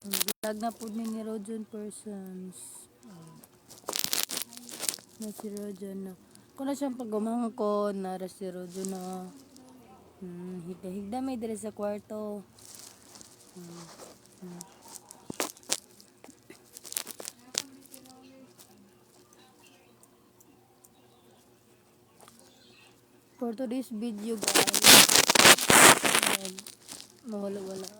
Vlog na po ni Rojon Persons. Na si Rojon na. Kung na siyang pagumangkon, nara si Rojon na. Higda may dire sa kwarto. For today's video guys, mawala-wala.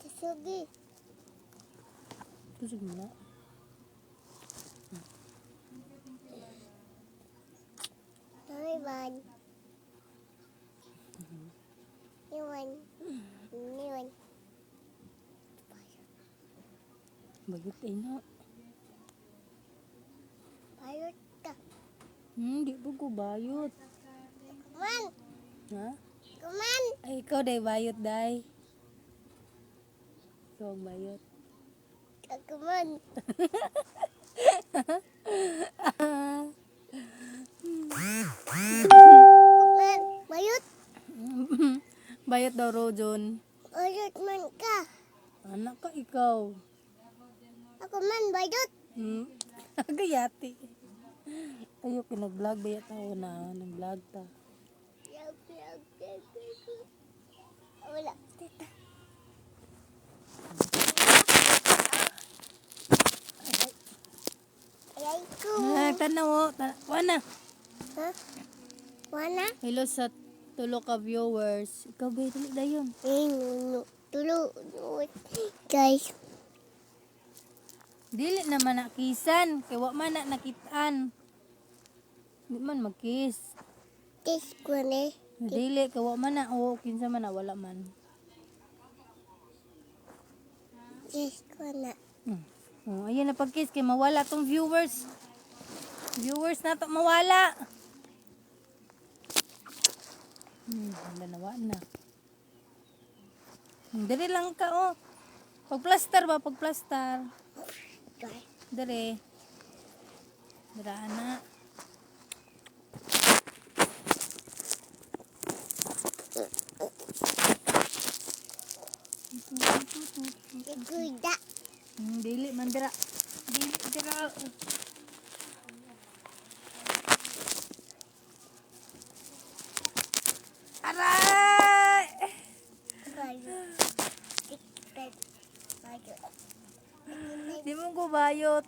Kasugi. Kusog mo na. Iwan. Iwan. Iwan. Bagut ay na. Bayot ka. Di po ko bayot. Kuman. Ha? Kuman. Ay, ikaw day bayot day. Ikaw ang bayot. Kuman. Kuman. Bayot. Bayot daw Rojon. Bayot man ka. Anak ka ikaw. Ako man bayot. Gayati. Ayo kinag-vlog ba tao na nag-vlog ta. Wala. Tita. Ayay ko. Tanaw o. Wana. Ha? Wana? Hello sa tulo ka viewers. Ikaw ba dili dayon? Nuno. Tulo. Guys. Dili naman nakisan. Kaya wa man na nakitaan. Di man mag-kiss. Kiss ko na. Dili. Kaya wa man na. O, kinsa man na. Wala man. Kiss ko na. Oh, ayan na pag-kiss. Kaya mawala tong viewers. Viewers na to mawala. Nawa na. Dali lang ka oh. Pag-plaster ba? Pag-plaster. Dali. Dara na. Kuda. Dili man dira. Dili dira. Aray! Di mo ko bayot.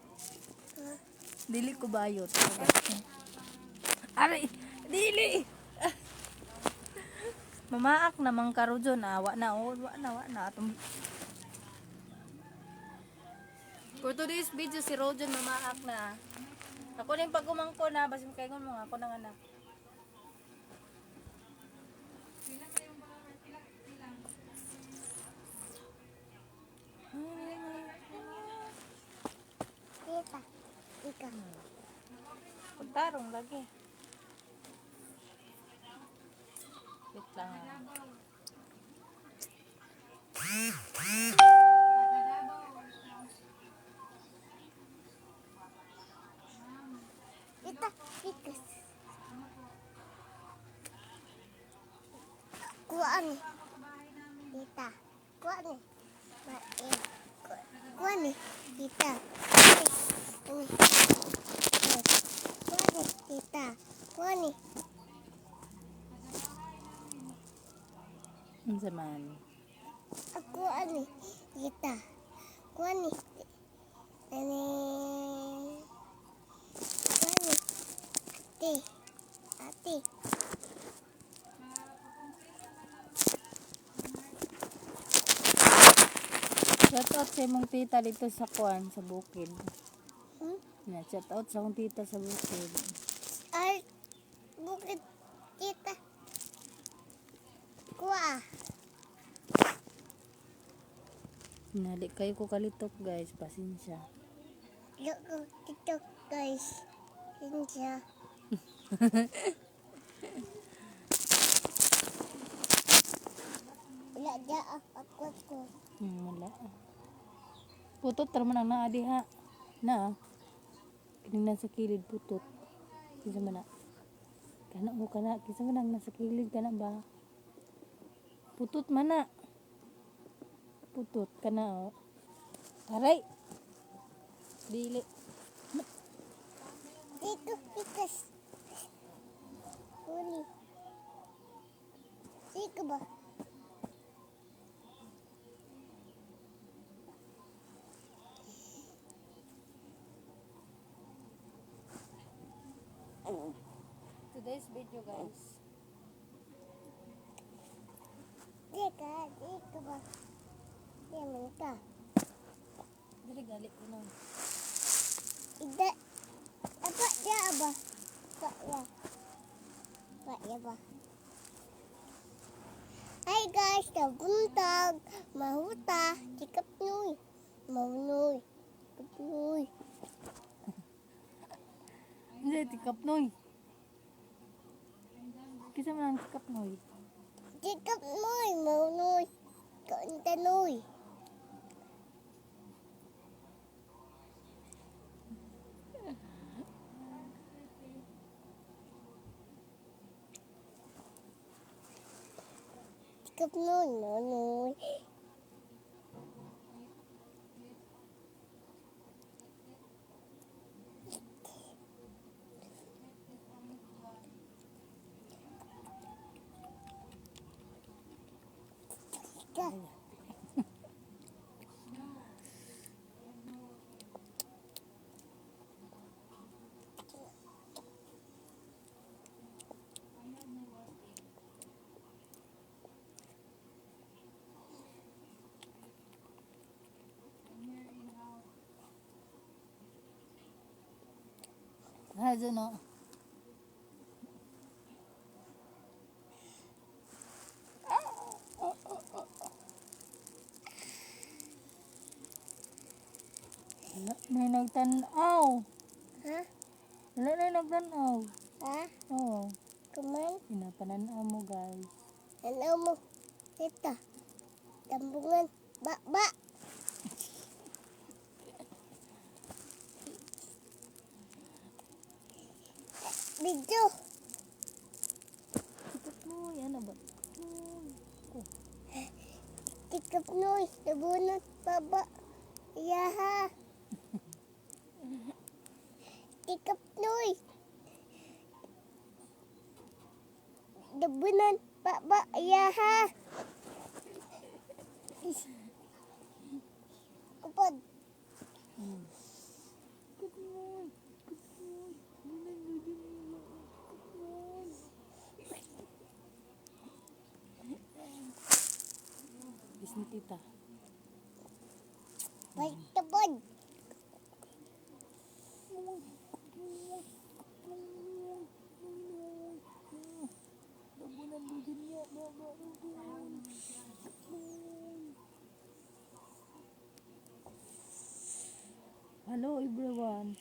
Dili ko bayot. Aray! Dili! Mamaak namang karujon. Wa na. Wa na. For today's video, si Rojon mamaak na. Ako na yung pagumangko na. Basta makaingon mo nga. Ako nang anak. Tita. Ika. Pagtarong lagi. Wait lang. Tita. Ikas. Kuan. Tita. Kuan. Kuan. Tita. Kuan. Tita. Kuan. Ang zaman. Aku ani kita. Aku ani. Ani. Ani. Ati. Ati. Shout out sa imong tita dito sa kuan, sa bukid. Na, shout out sa akong tita sa bukid. Ay. Bukit kita. Kuha. Nali kayo ko kalitok guys, pasensya. Loko TikTok guys. Insya. Wala dia ako ko. Wala. Putot tara man ang naa diha. Na. Kining nasa kilid putot. Kinsa man na? Kana mo kana, kinsa man ang nasa kilid kana ba? Putot man na. putot ka na, oh. Aray! Dili. Dito, ikas. Huli. Sige ba? Today's video, guys. Dika, dito ba? Yaman ka. Dili galit ko na. Ida. Apa dia ba? Pak ya. Pak ya ba? Hi guys, nabuntag. Mahuta. Sikap nuy. Maunoy. Sikap nuy. Hindi, tikap noy. Kisa man ang tikap noy. Sikap nuy. Maunoy. Kaunta nuy. Sikap nuy. Maunoy. Ka. Hazo no. Wala na nagtanaw. Ha? Wala na nagtanaw. Ha? Oo. Kuman. Pinapananaw mo, guys. Ano mo? Ito. Tambungan. Ba. Video. Tikap noy. Ano ba? Oh. Tikap nuy. Nabunot. Baba. Yaha. Tikap nuy. Nabunot. Baba. Yaha. Kupad. Tikap noy. Tikap noy. Disney tita. Balik tapod. Hello everyone.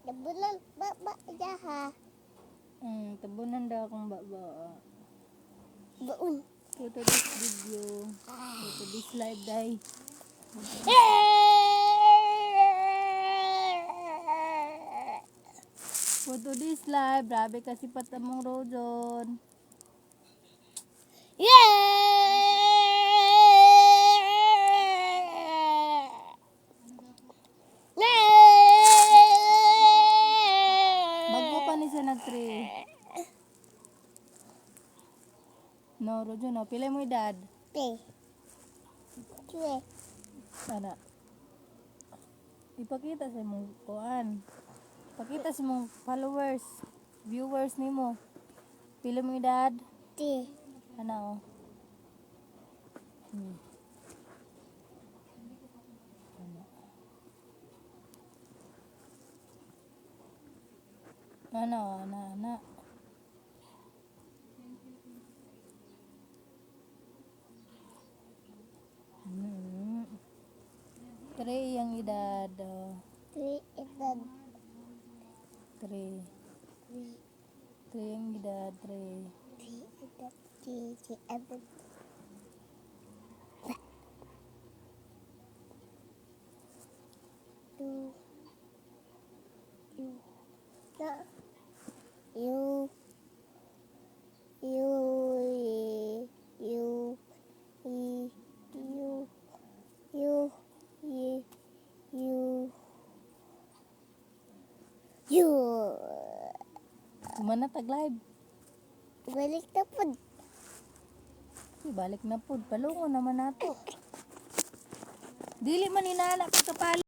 Nabunot. Baba. Yaha. Tabunan daw akong baba. Baun. Go to this video. Go to this live day. Go to this live. Grabe kasi patamong rojon. Bago pa ni siya nag-3. No, rojon no. Pila mo edad? Sana. Ipakita sa mong kuan. Pakita sa mong followers, viewers nimo. Pila mo edad? Ano? Ana. Three yang edad. Three yang edad. You Mana tag live. Balik na pod. Balik na pod. Palungo naman nato. Dili man inana pagkapali.